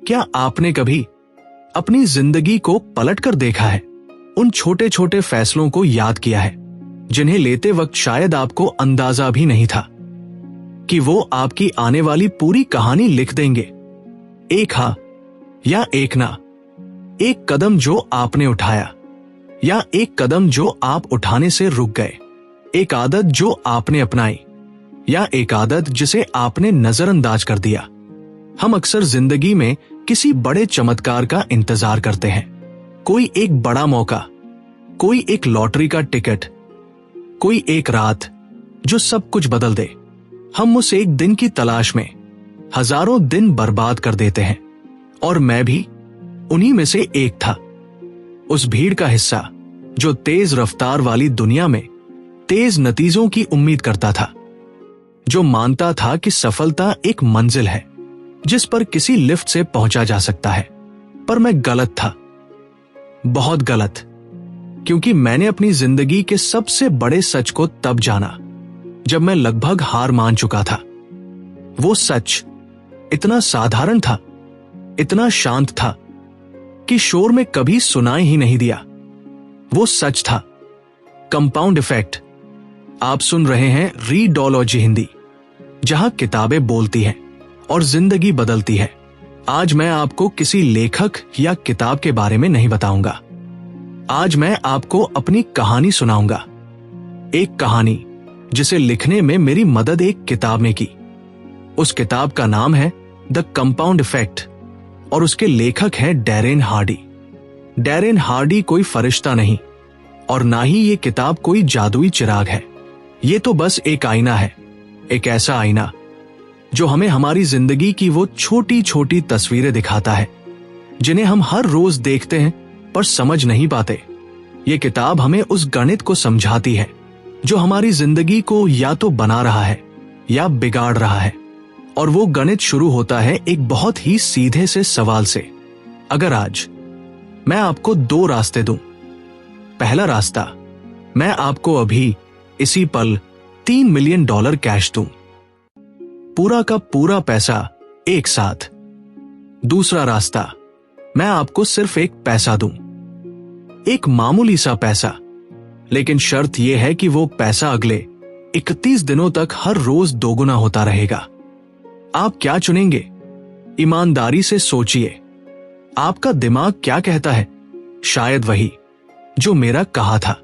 क्या आपने कभी अपनी जिंदगी को पलट कर देखा है, उन छोटे छोटे फैसलों को याद किया है जिन्हें लेते वक्त शायद आपको अंदाजा भी नहीं था कि वो आपकी आने वाली पूरी कहानी लिख देंगे? एक हाँ या एक ना, एक कदम जो आपने उठाया या एक कदम जो आप उठाने से रुक गए, एक आदत जो आपने अपनाई या एक आदत जिसे आपने नजरअंदाज कर दिया। हम अक्सर जिंदगी में किसी बड़े चमत्कार का इंतजार करते हैं, कोई एक बड़ा मौका, कोई एक लॉटरी का टिकट, कोई एक रात जो सब कुछ बदल दे। हम उस एक दिन की तलाश में हजारों दिन बर्बाद कर देते हैं और मैं भी उन्हीं में से एक था, उस भीड़ का हिस्सा जो तेज रफ्तार वाली दुनिया में तेज नतीजों की उम्मीद करता था, जो मानता था कि सफलता एक मंजिल है जिस पर किसी लिफ्ट से पहुंचा जा सकता है। पर मैं गलत था, बहुत गलत, क्योंकि मैंने अपनी जिंदगी के सबसे बड़े सच को तब जाना जब मैं लगभग हार मान चुका था। वो सच इतना साधारण था, इतना शांत था कि शोर में कभी सुनाई ही नहीं दिया। वो सच था कंपाउंड इफेक्ट। आप सुन रहे हैं रीडोलॉजी हिंदी, जहां किताबें बोलती हैं और जिंदगी बदलती है। आज मैं आपको किसी लेखक या किताब के बारे में नहीं बताऊंगा। आज मैं आपको अपनी कहानी सुनाऊंगा, एक कहानी जिसे लिखने में मेरी मदद एक किताब ने की। उस किताब का नाम है द कंपाउंड इफेक्ट और उसके लेखक हैं डैरेन हार्डी। डैरेन हार्डी कोई फरिश्ता नहीं और ना ही ये किताब कोई जादुई चिराग है। ये तो बस एक आईना है, एक ऐसा आईना जो हमें हमारी जिंदगी की वो छोटी छोटी तस्वीरें दिखाता है जिन्हें हम हर रोज देखते हैं पर समझ नहीं पाते। ये किताब हमें उस गणित को समझाती है जो हमारी जिंदगी को या तो बना रहा है या बिगाड़ रहा है। और वो गणित शुरू होता है एक बहुत ही सीधे से सवाल से। अगर आज मैं आपको दो रास्ते दूं, पहला रास्ता, मैं आपको अभी इसी पल $3 मिलियन कैश दूं, पूरा का पूरा पैसा एक साथ। दूसरा रास्ता, मैं आपको सिर्फ एक पैसा दूं, एक मामूली सा पैसा, लेकिन शर्त यह है कि वो पैसा अगले 31 दिनों तक हर रोज दोगुना होता रहेगा। आप क्या चुनेंगे? ईमानदारी से सोचिए, आपका दिमाग क्या कहता है? शायद वही जो मेरा कहा था,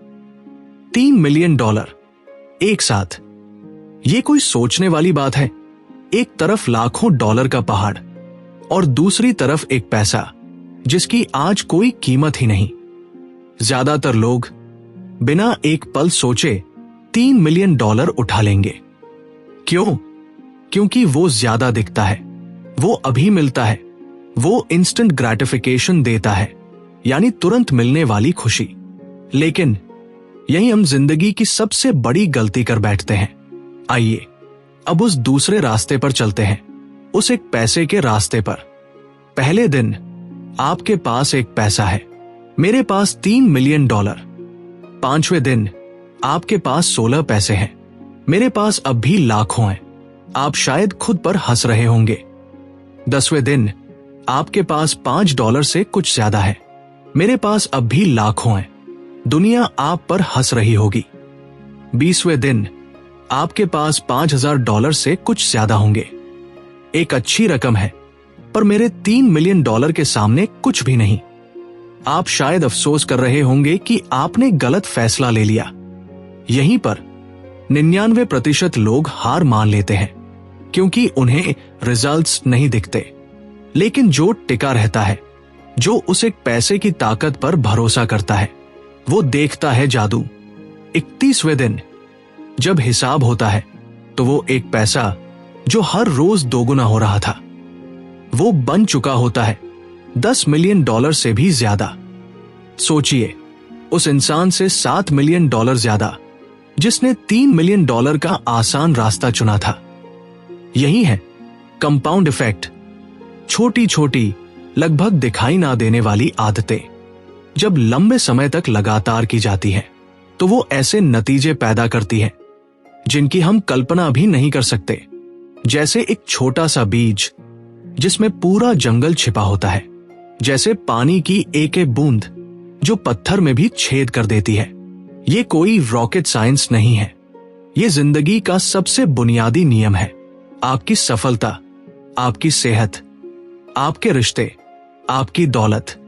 $3 मिलियन एक साथ। ये कोई सोचने वाली बात है? एक तरफ लाखों डॉलर का पहाड़ और दूसरी तरफ एक पैसा जिसकी आज कोई कीमत ही नहीं। ज्यादातर लोग बिना एक पल सोचे $3 मिलियन उठा लेंगे। क्यों? क्योंकि वो ज्यादा दिखता है, वो अभी मिलता है, वो इंस्टेंट ग्रेटिफिकेशन देता है, यानी तुरंत मिलने वाली खुशी। लेकिन यही हम जिंदगी की सबसे बड़ी गलती कर बैठते हैं। आइए अब उस दूसरे रास्ते पर चलते हैं, उस एक पैसे के रास्ते पर। पहले दिन आपके पास एक पैसा है, मेरे पास $3 मिलियन। 5वें दिन आपके पास 16 पैसे हैं, मेरे पास अब भी लाखों हैं। आप शायद खुद पर हंस रहे होंगे। 10वें दिन आपके पास $5 से कुछ ज्यादा है, मेरे पास अब भी लाखों हैं। दुनिया आप पर हंस रही होगी। 20वें दिन आपके पास $5000 से कुछ ज्यादा होंगे। एक अच्छी रकम है, पर मेरे $3 मिलियन के सामने कुछ भी नहीं। आप शायद अफसोस कर रहे होंगे कि आपने गलत फैसला ले लिया। यहीं पर 99% लोग हार मान लेते हैं क्योंकि उन्हें रिजल्ट्स नहीं दिखते। लेकिन जो टिका रहता है, जो उस एक पैसे की ताकत पर भरोसा करता है, वो देखता है जादू। 31वें दिन जब हिसाब होता है तो वो एक पैसा जो हर रोज दोगुना हो रहा था, वो बन चुका होता है $10 मिलियन से भी ज्यादा। सोचिए, उस इंसान से $7 मिलियन ज्यादा जिसने $3 मिलियन का आसान रास्ता चुना था। यही है कंपाउंड इफेक्ट। छोटी छोटी, लगभग दिखाई ना देने वाली आदतें जब लंबे समय तक लगातार की जाती हैं, तो वो ऐसे नतीजे पैदा करती हैं जिनकी हम कल्पना भी नहीं कर सकते। जैसे एक छोटा सा बीज जिसमें पूरा जंगल छिपा होता है, जैसे पानी की एक एक बूंद जो पत्थर में भी छेद कर देती है। ये कोई रॉकेट साइंस नहीं है, ये जिंदगी का सबसे बुनियादी नियम है। आपकी सफलता, आपकी सेहत, आपके रिश्ते, आपकी दौलत,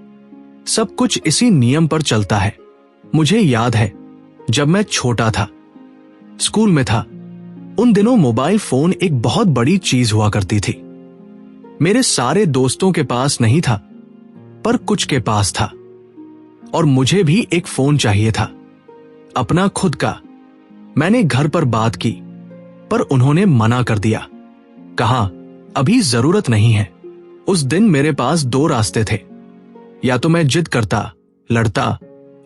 सब कुछ इसी नियम पर चलता है। मुझे याद है जब मैं छोटा था, स्कूल में था, उन दिनों मोबाइल फोन एक बहुत बड़ी चीज हुआ करती थी। मेरे सारे दोस्तों के पास नहीं था, पर कुछ के पास था, और मुझे भी एक फोन चाहिए था, अपना खुद का। मैंने घर पर बात की, पर उन्होंने मना कर दिया, कहा अभी जरूरत नहीं है। उस दिन मेरे पास दो रास्ते थे, या तो मैं जिद करता, लड़ता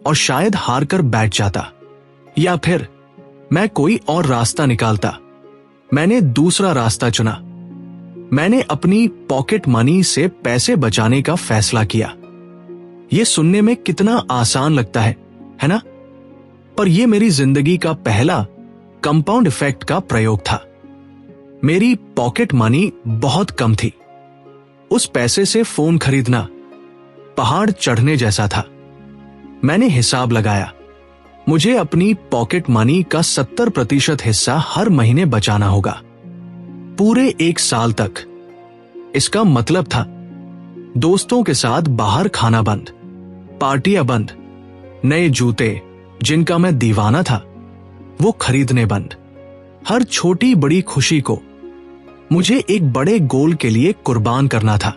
और शायद हार कर बैठ जाता, या फिर मैं कोई और रास्ता निकालता। मैंने दूसरा रास्ता चुना। मैंने अपनी पॉकेट मनी से पैसे बचाने का फैसला किया। यह सुनने में कितना आसान लगता है ना? पर यह मेरी जिंदगी का पहला कंपाउंड इफेक्ट का प्रयोग था। मेरी पॉकेट मनी बहुत कम थी। उस पैसे से फोन खरीदना पहाड़ चढ़ने जैसा था। मैंने हिसाब लगाया, मुझे अपनी पॉकेट मनी का 70% हिस्सा हर महीने बचाना होगा, पूरे 1 साल तक। इसका मतलब था दोस्तों के साथ बाहर खाना बंद, पार्टियां बंद, नए जूते जिनका मैं दीवाना था वो खरीदने बंद। हर छोटी बड़ी खुशी को मुझे एक बड़े गोल के लिए कुर्बान करना था।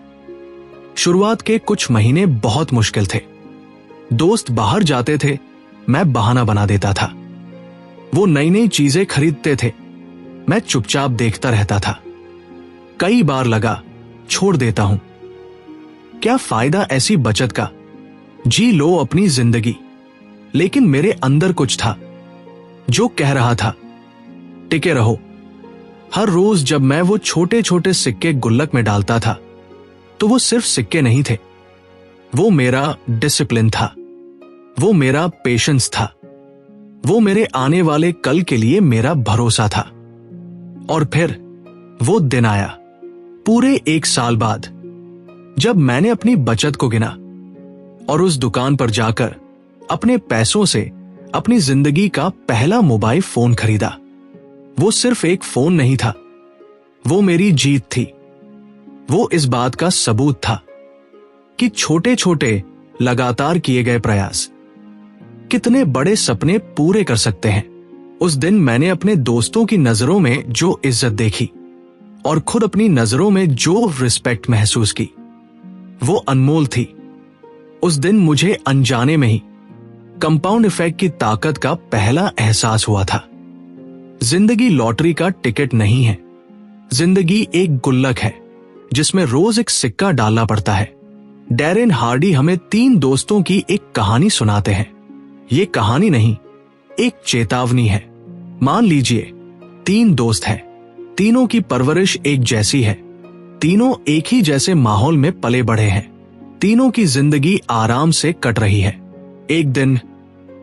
शुरुआत के कुछ महीने बहुत मुश्किल थे। दोस्त बाहर जाते थे, मैं बहाना बना देता था। वो नई नई चीजें खरीदते थे, मैं चुपचाप देखता रहता था। कई बार लगा छोड़ देता हूं, क्या फायदा ऐसी बचत का, जी लो अपनी जिंदगी। लेकिन मेरे अंदर कुछ था जो कह रहा था टिके रहो। हर रोज जब मैं वो छोटे छोटे सिक्के गुल्लक में डालता था, तो वो सिर्फ सिक्के नहीं थे, वो मेरा डिसिप्लिन था, वो मेरा पेशेंस था, वो मेरे आने वाले कल के लिए मेरा भरोसा था। और फिर वो दिन आया, पूरे 1 साल बाद, जब मैंने अपनी बचत को गिना और उस दुकान पर जाकर अपने पैसों से अपनी जिंदगी का पहला मोबाइल फोन खरीदा। वो सिर्फ एक फोन नहीं था, वो मेरी जीत थी। वो इस बात का सबूत था कि छोटे छोटे लगातार किए गए प्रयास कितने बड़े सपने पूरे कर सकते हैं। उस दिन मैंने अपने दोस्तों की नजरों में जो इज्जत देखी और खुद अपनी नजरों में जो रिस्पेक्ट महसूस की, वो अनमोल थी। उस दिन मुझे अनजाने में ही कंपाउंड इफेक्ट की ताकत का पहला एहसास हुआ था। जिंदगी लॉटरी का टिकट नहीं है, जिंदगी एक गुल्लक है जिसमें रोज एक सिक्का डालना पड़ता है। डैरेन हार्डी हमें 3 दोस्तों की एक कहानी सुनाते हैं। ये कहानी नहीं, एक चेतावनी है। मान लीजिए 3 दोस्त हैं, तीनों की परवरिश एक जैसी है, तीनों एक ही जैसे माहौल में पले बढ़े हैं, तीनों की जिंदगी आराम से कट रही है। एक दिन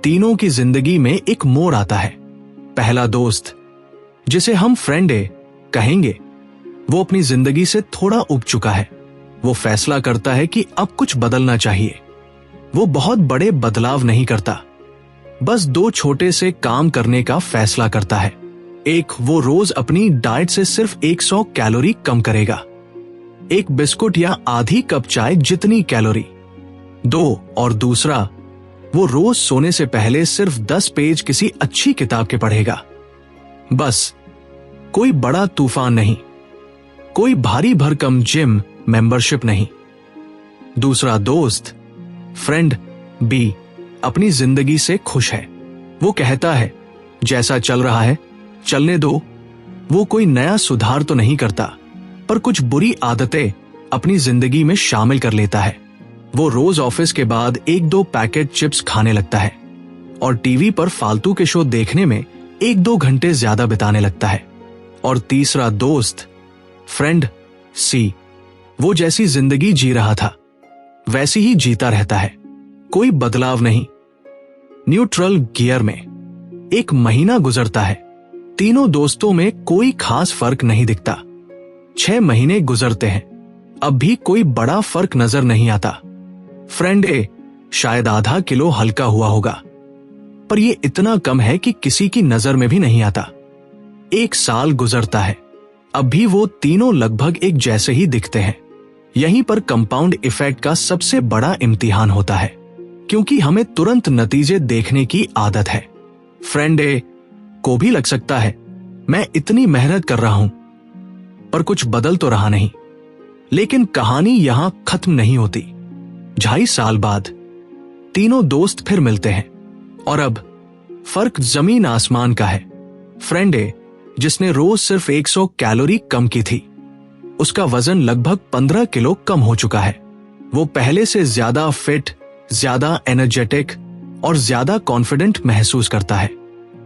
तीनों की जिंदगी में एक मोड़ आता है। पहला दोस्त, जिसे हम फ्रेंड ए कहेंगे, वो अपनी जिंदगी से थोड़ा उब चुका है। वो फैसला करता है कि अब कुछ बदलना चाहिए। वो बहुत बड़े बदलाव नहीं करता, बस 2 छोटे से काम करने का फैसला करता है। एक, वो रोज अपनी डाइट से सिर्फ 100 कैलोरी कम करेगा, एक बिस्कुट या आधी कप चाय जितनी कैलोरी। 2, और दूसरा, वो रोज सोने से पहले सिर्फ 10 पेज किसी अच्छी किताब के पढ़ेगा। बस, कोई बड़ा तूफान नहीं, कोई भारी भरकम जिम मेंबरशिप नहीं। दूसरा दोस्त, फ्रेंड बी, अपनी जिंदगी से खुश है। वो कहता है जैसा चल रहा है चलने दो। वो कोई नया सुधार तो नहीं करता, पर कुछ बुरी आदतें अपनी जिंदगी में शामिल कर लेता है। वो रोज ऑफिस के बाद 1-2 पैकेट चिप्स खाने लगता है और टीवी पर फालतू के शो देखने में 1-2 घंटे ज्यादा बिताने लगता है। और तीसरा दोस्त, फ्रेंड सी, वो जैसी जिंदगी जी रहा था वैसी ही जीता रहता है, कोई बदलाव नहीं। न्यूट्रल गियर में 1 महीना गुजरता है, तीनों दोस्तों में कोई खास फर्क नहीं दिखता। 6 महीने गुजरते हैं, अब भी कोई बड़ा फर्क नजर नहीं आता। फ्रेंड ए शायद आधा किलो हल्का हुआ होगा, पर यह इतना कम है कि किसी की नजर में भी नहीं आता। 1 साल गुजरता है, अब भी वो तीनों लगभग एक जैसे ही दिखते हैं। यहीं पर कंपाउंड इफेक्ट का सबसे बड़ा इम्तिहान होता है, क्योंकि हमें तुरंत नतीजे देखने की आदत है। फ्रेंड ए को भी लग सकता है मैं इतनी मेहनत कर रहा हूं पर कुछ बदल तो रहा नहीं। लेकिन कहानी यहां खत्म नहीं होती। 2.5 साल बाद तीनों दोस्त फिर मिलते हैं और अब फर्क जमीन आसमान का है। फ्रेंड ए जिसने रोज सिर्फ 100 कैलोरी कम की थी, उसका वजन लगभग 15 किलो कम हो चुका है। वो पहले से ज्यादा फिट, ज्यादा एनर्जेटिक और ज्यादा कॉन्फिडेंट महसूस करता है।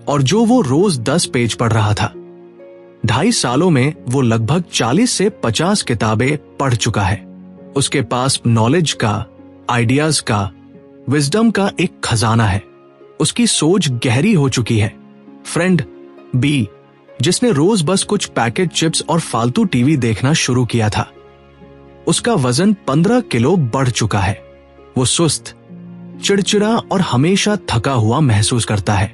और जो वो रोज 10 पेज पढ़ रहा था, 2.5 सालों में वो लगभग 40 से 50 किताबें पढ़ चुका है। उसके पास नॉलेज का, आइडियाज का, विजडम का एक खजाना है। उसकी सोच गहरी हो चुकी है। फ्रेंड बी जिसने रोज बस कुछ पैकेट चिप्स और फालतू टीवी देखना शुरू किया था, उसका वजन 15 किलो बढ़ चुका है। वो सुस्त, चिड़चिड़ा और हमेशा थका हुआ महसूस करता है।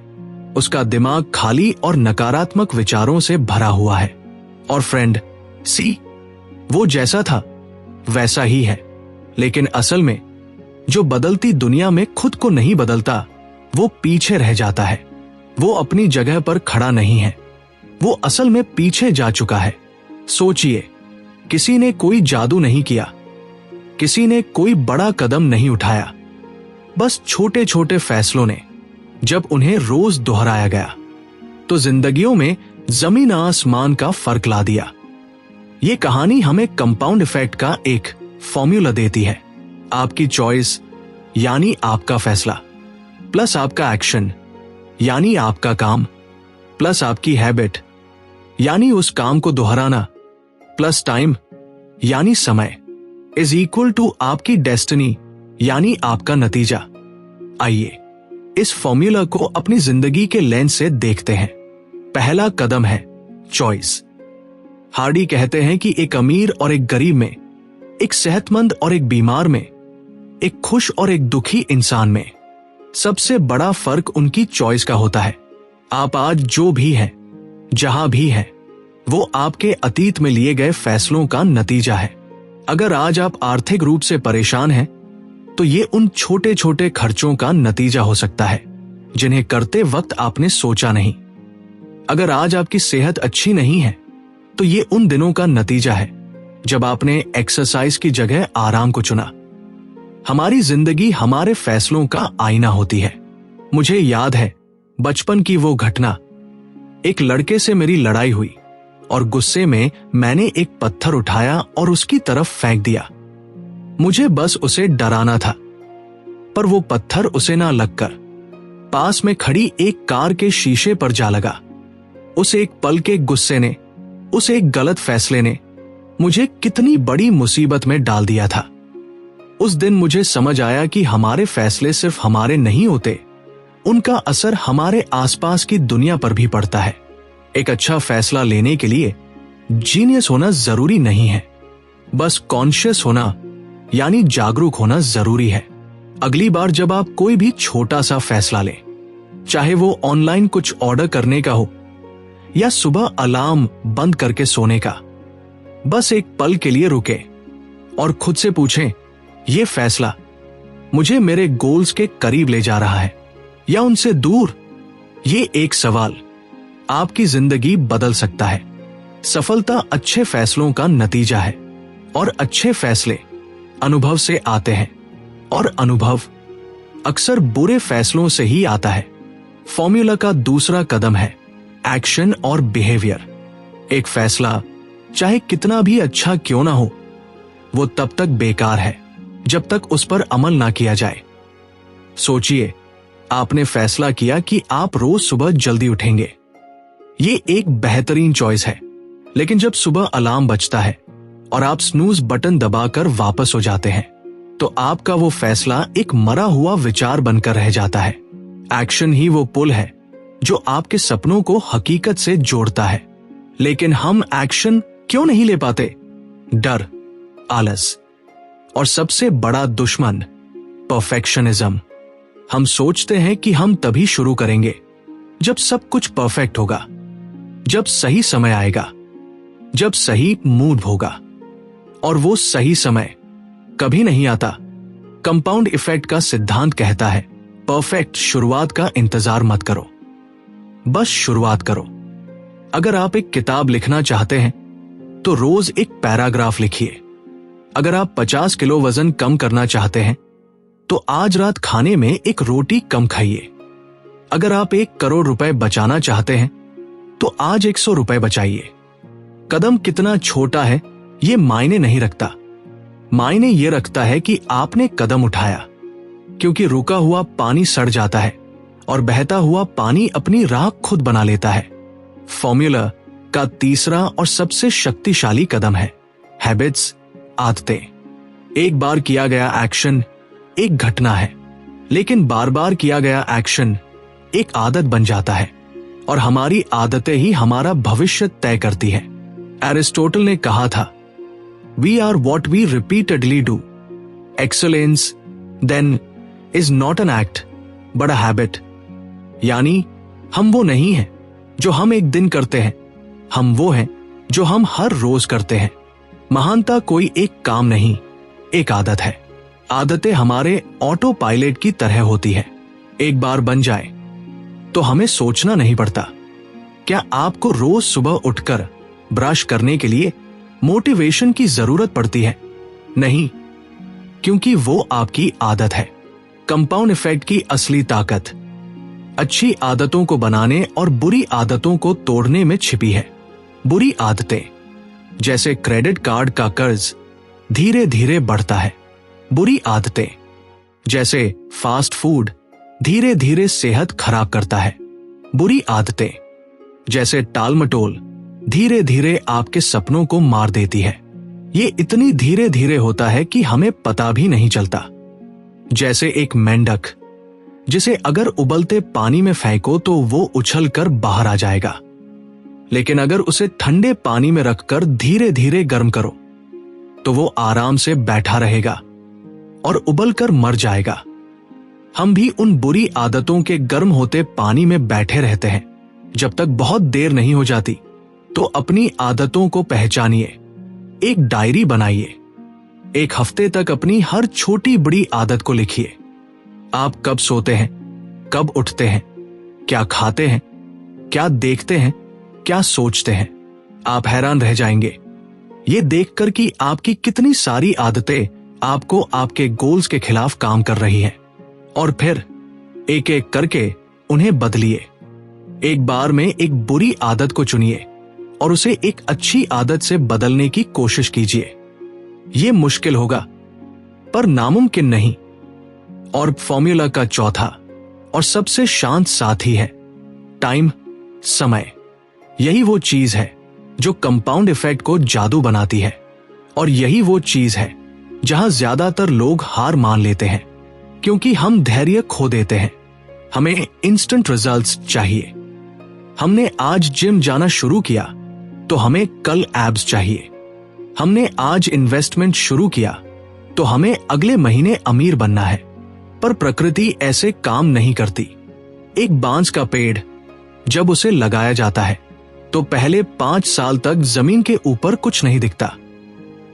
उसका दिमाग खाली और नकारात्मक विचारों से भरा हुआ है। और फ्रेंड सी वो जैसा था वैसा ही है, लेकिन असल में जो बदलती दुनिया में खुद को नहीं बदलता, वो पीछे रह जाता है। वो अपनी जगह पर खड़ा नहीं है, वो असल में पीछे जा चुका है। सोचिए, किसी ने कोई जादू नहीं किया, किसी ने कोई बड़ा कदम नहीं उठाया, बस छोटे छोटे फैसलों ने जब उन्हें रोज दोहराया गया तो जिंदगियों में जमीन आसमान का फर्क ला दिया। ये कहानी हमें कंपाउंड इफेक्ट का एक फॉर्मूला देती है। आपकी चॉइस यानी आपका फैसला, प्लस आपका एक्शन यानी आपका काम, प्लस आपकी हैबिट यानी उस काम को दोहराना, प्लस टाइम यानी समय इज इक्वल टू आपकी डेस्टिनी यानी आपका नतीजा। आइए इस फॉर्मूला को अपनी जिंदगी के लेंस से देखते हैं। पहला कदम है चॉइस। हार्डी कहते हैं कि एक अमीर और एक गरीब में, एक सेहतमंद और एक बीमार में, एक खुश और एक दुखी इंसान में सबसे बड़ा फर्क उनकी चॉइस का होता है। आप आज जो भी हैं, जहां भी हैं, वो आपके अतीत में लिए गए फैसलों का नतीजा है। अगर आज आप आर्थिक रूप से परेशान हैं, तो ये उन छोटे छोटे खर्चों का नतीजा हो सकता है जिन्हें करते वक्त आपने सोचा नहीं। अगर आज आपकी सेहत अच्छी नहीं है, तो ये उन दिनों का नतीजा है जब आपने एक्सरसाइज की जगह आराम को चुना। हमारी जिंदगी हमारे फैसलों का आईना होती है। मुझे याद है बचपन की वो घटना। एक लड़के से मेरी लड़ाई हुई और गुस्से में मैंने एक पत्थर उठाया और उसकी तरफ फेंक दिया। मुझे बस उसे डराना था, पर वो पत्थर उसे ना लगकर पास में खड़ी एक कार के शीशे पर जा लगा। उस एक पल के गुस्से ने, उस एक गलत फैसले ने मुझे कितनी बड़ी मुसीबत में डाल दिया था। उस दिन मुझे समझ आया कि हमारे फैसले सिर्फ हमारे नहीं होते, उनका असर हमारे आसपास की दुनिया पर भी पड़ता है। एक अच्छा फैसला लेने के लिए जीनियस होना जरूरी नहीं है, बस कॉन्शियस होना यानी जागरूक होना जरूरी है। अगली बार जब आप कोई भी छोटा सा फैसला लें, चाहे वो ऑनलाइन कुछ ऑर्डर करने का हो या सुबह अलार्म बंद करके सोने का, बस एक पल के लिए रुके और खुद से पूछें, ये फैसला मुझे मेरे गोल्स के करीब ले जा रहा है या उनसे दूर? ये एक सवाल आपकी जिंदगी बदल सकता है। सफलता अच्छे फैसलों का नतीजा है और अच्छे फैसले अनुभव से आते हैं और अनुभव अक्सर बुरे फैसलों से ही आता है। फॉर्मूला का दूसरा कदम है एक्शन और बिहेवियर। एक फैसला चाहे कितना भी अच्छा क्यों ना हो, वो तब तक बेकार है जब तक उस पर अमल ना किया जाए। सोचिए, आपने फैसला किया कि आप रोज सुबह जल्दी उठेंगे। ये एक बेहतरीन चॉइस है, लेकिन जब सुबह अलार्म बजता है और आप स्नूज बटन दबाकर वापस हो जाते हैं, तो आपका वो फैसला एक मरा हुआ विचार बनकर रह जाता है। एक्शन ही वो पुल है जो आपके सपनों को हकीकत से जोड़ता है। लेकिन हम एक्शन क्यों नहीं ले पाते? डर, आलस और सबसे बड़ा दुश्मन परफेक्शनिज्म। हम सोचते हैं कि हम तभी शुरू करेंगे जब सब कुछ परफेक्ट होगा, जब सही समय आएगा, जब सही मूड होगा, और वो सही समय कभी नहीं आता। कंपाउंड इफेक्ट का सिद्धांत कहता है, परफेक्ट शुरुआत का इंतजार मत करो, बस शुरुआत करो। अगर आप एक किताब लिखना चाहते हैं तो रोज एक पैराग्राफ लिखिए। अगर आप 50 किलो वजन कम करना चाहते हैं तो आज रात खाने में एक रोटी कम खाइए। अगर आप 1 करोड़ रुपए बचाना चाहते हैं तो आज 100 रुपए बचाइए। कदम कितना छोटा है ये मायने नहीं रखता, मायने ये रखता है कि आपने कदम उठाया, क्योंकि रुका हुआ पानी सड़ जाता है और बहता हुआ पानी अपनी राह खुद बना लेता है। फॉर्मूला का तीसरा और सबसे शक्तिशाली कदम है हैबिट्स, आदतें। एक बार किया गया एक्शन एक घटना है, लेकिन बार बार किया गया एक्शन एक आदत बन जाता है, और हमारी आदतें ही हमारा भविष्य तय करती हैं। एरिस्टोटल ने कहा था, we are what we repeatedly do. Excellence then is not an act but a habit. यानी हम वो नहीं हैं जो हम एक दिन करते हैं, हम वो हैं जो हम हर रोज करते हैं। महानता कोई एक काम नहीं, एक आदत है। आदतें हमारे ऑटो पायलट की तरह होती है। एक बार बन जाए तो हमें सोचना नहीं पड़ता। क्या आपको रोज सुबह उठकर ब्रश करने के लिए मोटिवेशन की जरूरत पड़ती है? नहीं, क्योंकि वो आपकी आदत है। कंपाउंड इफेक्ट की असली ताकत अच्छी आदतों को बनाने और बुरी आदतों को तोड़ने में छिपी है। बुरी आदतें जैसे क्रेडिट कार्ड का कर्ज धीरे धीरे बढ़ता है। बुरी आदतें जैसे फास्ट फूड धीरे धीरे सेहत खराब करता है। बुरी आदतें जैसे टालमटोल धीरे धीरे आपके सपनों को मार देती है। ये इतनी धीरे धीरे होता है कि हमें पता भी नहीं चलता। जैसे एक मेंढक जिसे अगर उबलते पानी में फेंको तो वो उछलकर बाहर आ जाएगा, लेकिन अगर उसे ठंडे पानी में रखकर धीरे धीरे गर्म करो तो वो आराम से बैठा रहेगा और उबलकर मर जाएगा। हम भी उन बुरी आदतों के गर्म होते पानी में बैठे रहते हैं जब तक बहुत देर नहीं हो जाती। तो अपनी आदतों को पहचानिए, एक डायरी बनाइए। एक हफ्ते तक अपनी हर छोटी बड़ी आदत को लिखिए। आप कब सोते हैं, कब उठते हैं, क्या खाते हैं, क्या देखते हैं, क्या सोचते हैं। आप हैरान रह जाएंगे ये देखकर कि आपकी कितनी सारी आदतें आपको आपके गोल्स के खिलाफ काम कर रही हैं। और फिर एक एक करके उन्हें बदलिए। एक बार में एक बुरी आदत को चुनिए और उसे एक अच्छी आदत से बदलने की कोशिश कीजिए। यह मुश्किल होगा पर नामुमकिन नहीं। और फॉर्मूला का चौथा और सबसे शांत साथी है टाइम, समय। यही वो चीज है जो कंपाउंड इफेक्ट को जादू बनाती है, और यही वो चीज है जहां ज्यादातर लोग हार मान लेते हैं, क्योंकि हम धैर्य खो देते हैं। हमें इंस्टेंट रिजल्ट्स चाहिए। हमने आज जिम जाना शुरू किया तो हमें कल एब्स चाहिए। हमने आज इन्वेस्टमेंट शुरू किया तो हमें अगले महीने अमीर बनना है। पर प्रकृति ऐसे काम नहीं करती। एक बांस का पेड़ जब उसे लगाया जाता है तो पहले 5 साल तक जमीन के ऊपर कुछ नहीं दिखता,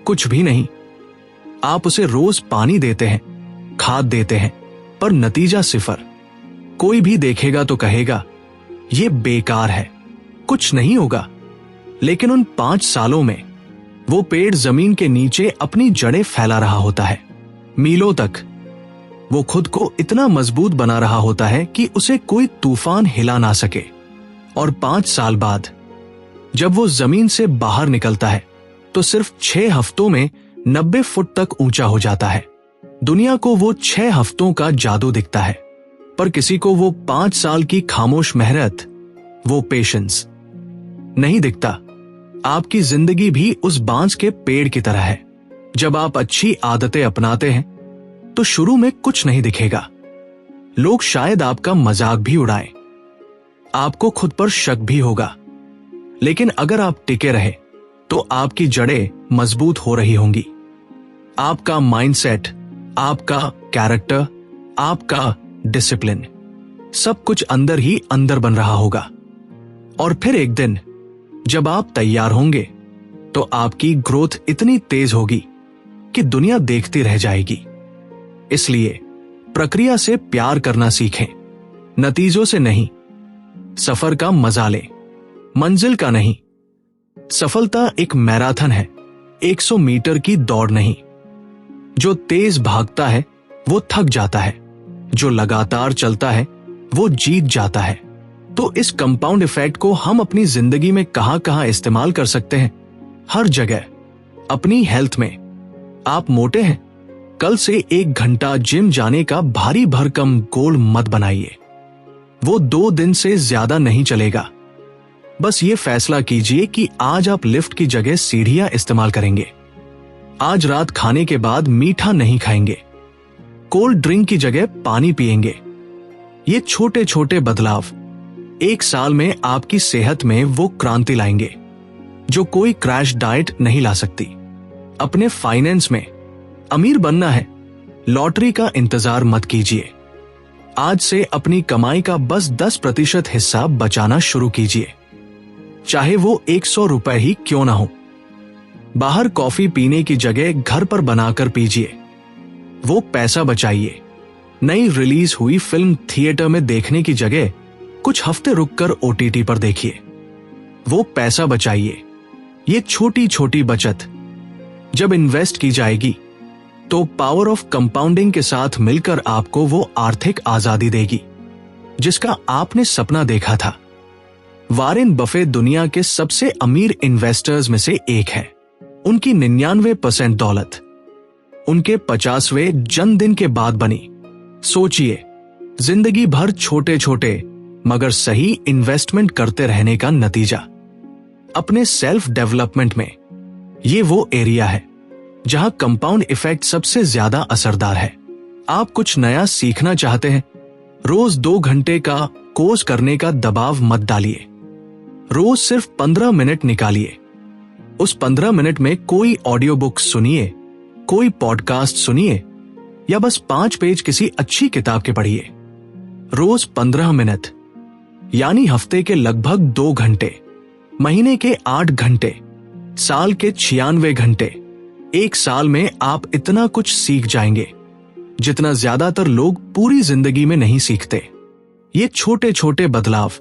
कुछ भी नहीं। आप उसे रोज पानी देते हैं, खाद देते हैं, पर नतीजा 0। कोई भी देखेगा तो कहेगा ये बेकार है, कुछ नहीं होगा। लेकिन उन 5 सालों में वो पेड़ जमीन के नीचे अपनी जड़ें फैला रहा होता है, मीलों तक। वो खुद को इतना मजबूत बना रहा होता है कि उसे कोई तूफान हिला ना सके। और 5 साल बाद जब वो जमीन से बाहर निकलता है तो सिर्फ 6 हफ्तों में 90 फुट तक ऊंचा हो जाता है। दुनिया को वो 6 हफ्तों का जादू दिखता है, पर किसी को वो 5 साल की खामोश मेहनत, वो पेशेंस नहीं दिखता। आपकी जिंदगी भी उस बांस के पेड़ की तरह है। जब आप अच्छी आदतें अपनाते हैं तो शुरू में कुछ नहीं दिखेगा। लोग शायद आपका मजाक भी उड़ाएं, आपको खुद पर शक भी होगा, लेकिन अगर आप टिके रहे तो आपकी जड़ें मजबूत हो रही होंगी। आपका माइंडसेट, आपका कैरेक्टर, आपका डिसिप्लिन, सब कुछ अंदर ही अंदर बन रहा होगा। और फिर एक दिन जब आप तैयार होंगे तो आपकी ग्रोथ इतनी तेज होगी कि दुनिया देखती रह जाएगी। इसलिए प्रक्रिया से प्यार करना सीखें, नतीजों से नहीं। सफर का मजा लें, मंजिल का नहीं। सफलता एक मैराथन है, 100 मीटर की दौड़ नहीं। जो तेज भागता है वो थक जाता है, जो लगातार चलता है वो जीत जाता है। तो इस कंपाउंड इफेक्ट को हम अपनी जिंदगी में कहां कहां इस्तेमाल कर सकते हैं? हर जगह। अपनी हेल्थ में। आप मोटे हैं, कल से 1 घंटा जिम जाने का भारी भरकम गोल मत बनाइए। वो 2 दिन से ज्यादा नहीं चलेगा। बस ये फैसला कीजिए कि आज आप लिफ्ट की जगह सीढ़ियां इस्तेमाल करेंगे। आज रात खाने के बाद मीठा नहीं खाएंगे। कोल्ड ड्रिंक की जगह पानी पिएंगे। ये छोटे छोटे बदलाव 1 साल में आपकी सेहत में वो क्रांति लाएंगे जो कोई क्रैश डाइट नहीं ला सकती। अपने फाइनेंस में अमीर बनना है, लॉटरी का इंतजार मत कीजिए। आज से अपनी कमाई का बस 10% हिस्सा बचाना शुरू कीजिए, चाहे वो 100 रुपए ही क्यों ना हो। बाहर कॉफी पीने की जगह घर पर बनाकर पीजिए। वो पैसा बचाइए। नई रिलीज हुई फिल्म थिएटर में देखने की जगह कुछ हफ्ते रुककर OTT पर देखिए। वो पैसा बचाइए। ये छोटी छोटी बचत जब इन्वेस्ट की जाएगी तो पावर ऑफ कंपाउंडिंग के साथ मिलकर आपको वो आर्थिक आजादी देगी जिसका आपने सपना देखा था। वारेन बफे दुनिया के सबसे अमीर इन्वेस्टर्स में से एक है। उनकी 99% दौलत उनके 50वें जन्मदिन के बाद बनी। सोचिए, जिंदगी भर छोटे छोटे मगर सही इन्वेस्टमेंट करते रहने का नतीजा। अपने सेल्फ डेवलपमेंट में ये वो एरिया है जहां कंपाउंड इफेक्ट सबसे ज्यादा असरदार है। आप कुछ नया सीखना चाहते हैं? रोज 2 घंटे का कोर्स करने का दबाव मत डालिए। रोज सिर्फ 15 मिनट निकालिए। उस 15 मिनट में कोई ऑडियो बुक सुनिए, कोई पॉडकास्ट सुनिए या बस 5 पेज किसी अच्छी किताब के पढ़िए। रोज 15 मिनट यानी हफ्ते के लगभग 2 घंटे, महीने के 8 घंटे, साल के 96 घंटे। 1 साल में आप इतना कुछ सीख जाएंगे जितना ज्यादातर लोग पूरी जिंदगी में नहीं सीखते। ये छोटे छोटे बदलाव,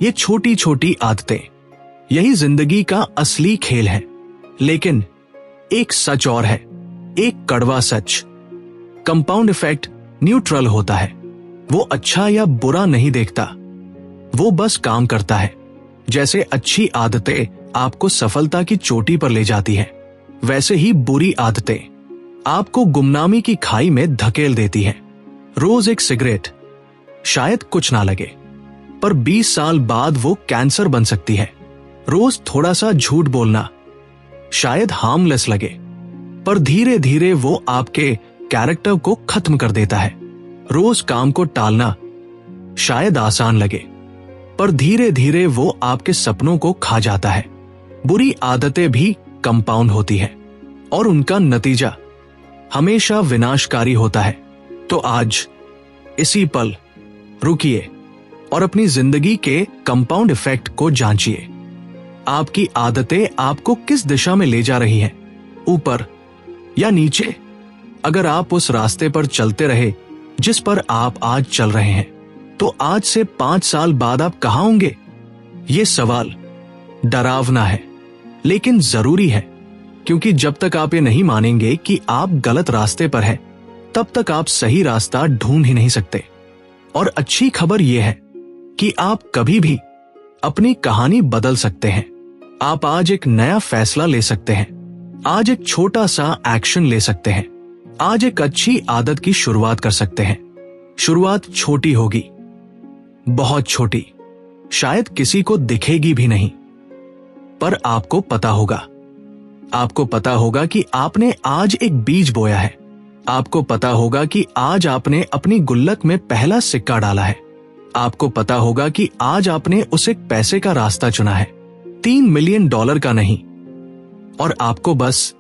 ये छोटी छोटी आदतें, यही जिंदगी का असली खेल है। लेकिन एक सच और है, एक कड़वा सच। कंपाउंड इफेक्ट न्यूट्रल होता है। वो अच्छा या बुरा नहीं देखता, वो बस काम करता है। जैसे अच्छी आदतें आपको सफलता की चोटी पर ले जाती हैं, वैसे ही बुरी आदतें आपको गुमनामी की खाई में धकेल देती हैं। रोज एक सिगरेट शायद कुछ ना लगे, पर 20 साल बाद वो कैंसर बन सकती है। रोज थोड़ा सा झूठ बोलना शायद हार्मलेस लगे, पर धीरे धीरे वो आपके कैरेक्टर को खत्म कर देता है। रोज काम को टालना शायद आसान लगे, पर धीरे धीरे वो आपके सपनों को खा जाता है। बुरी आदतें भी कंपाउंड होती है और उनका नतीजा हमेशा विनाशकारी होता है। तो आज इसी पल रुकिए और अपनी जिंदगी के कंपाउंड इफेक्ट को जांचिए। आपकी आदतें आपको किस दिशा में ले जा रही हैं, ऊपर या नीचे? अगर आप उस रास्ते पर चलते रहे जिस पर आप आज चल रहे हैं, तो आज से 5 साल बाद आप कहां होंगे? ये सवाल डरावना है लेकिन जरूरी है, क्योंकि जब तक आप ये नहीं मानेंगे कि आप गलत रास्ते पर हैं, तब तक आप सही रास्ता ढूंढ ही नहीं सकते। और अच्छी खबर यह है कि आप कभी भी अपनी कहानी बदल सकते हैं। आप आज एक नया फैसला ले सकते हैं, आज एक छोटा सा एक्शन ले सकते हैं, आज एक अच्छी आदत की शुरुआत कर सकते हैं। शुरुआत छोटी होगी, बहुत छोटी, शायद किसी को दिखेगी भी नहीं, पर आपको पता होगा। आपको पता होगा कि आपने आज एक बीज बोया है। आपको पता होगा कि आज आपने अपनी गुल्लक में पहला सिक्का डाला है। आपको पता होगा कि आज आपने उस एक पैसे का रास्ता चुना है, $3 मिलियन का नहीं। और आपको बस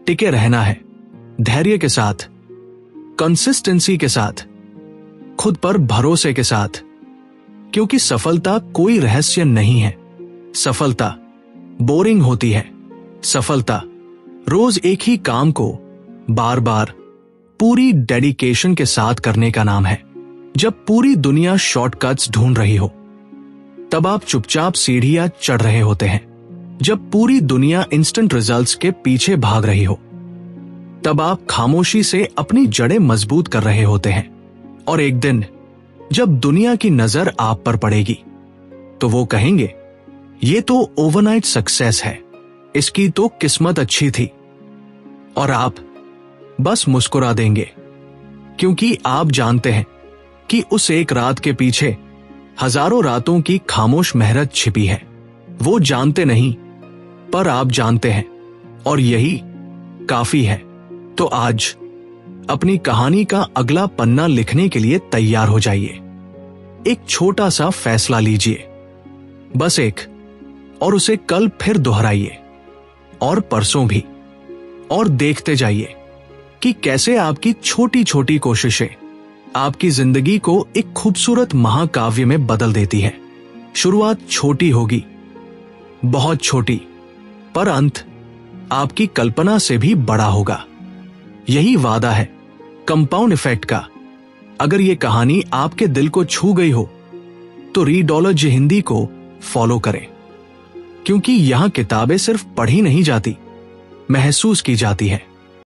टिके रहना है, धैर्य के साथ, कंसिस्टेंसी के साथ, खुद पर भरोसे के साथ। क्योंकि सफलता कोई रहस्य नहीं है। सफलता बोरिंग होती है। सफलता रोज एक ही काम को बार बार पूरी डेडिकेशन के साथ करने का नाम है। जब पूरी दुनिया शॉर्टकट्स ढूंढ रही हो, तब आप चुपचाप सीढ़ियां चढ़ रहे होते हैं। जब पूरी दुनिया इंस्टेंट रिजल्ट्स के पीछे भाग रही हो, तब आप खामोशी से अपनी जड़ें मजबूत कर रहे होते हैं। और एक दिन जब दुनिया की नजर आप पर पड़ेगी, तो वो कहेंगे, ये तो ओवरनाइट सक्सेस है, इसकी तो किस्मत अच्छी थी। और आप बस मुस्कुरा देंगे, क्योंकि आप जानते हैं कि उस एक रात के पीछे हजारों रातों की खामोश मेहनत छिपी है। वो जानते नहीं, पर आप जानते हैं, और यही काफी है। तो आज अपनी कहानी का अगला पन्ना लिखने के लिए तैयार हो जाइए। एक छोटा सा फैसला लीजिए, बस एक, और उसे कल फिर दोहराइए, और परसों भी, और देखते जाइए कि कैसे आपकी छोटी छोटी कोशिशें आपकी जिंदगी को एक खूबसूरत महाकाव्य में बदल देती है। शुरुआत छोटी होगी, बहुत छोटी, पर अंत आपकी कल्पना से भी बड़ा होगा। यही वादा है कंपाउंड इफेक्ट का। अगर यह कहानी आपके दिल को छू गई हो, तो रीडोलॉजी हिंदी को फॉलो करें, क्योंकि यहां किताबें सिर्फ पढ़ी नहीं जाती, महसूस की जाती है।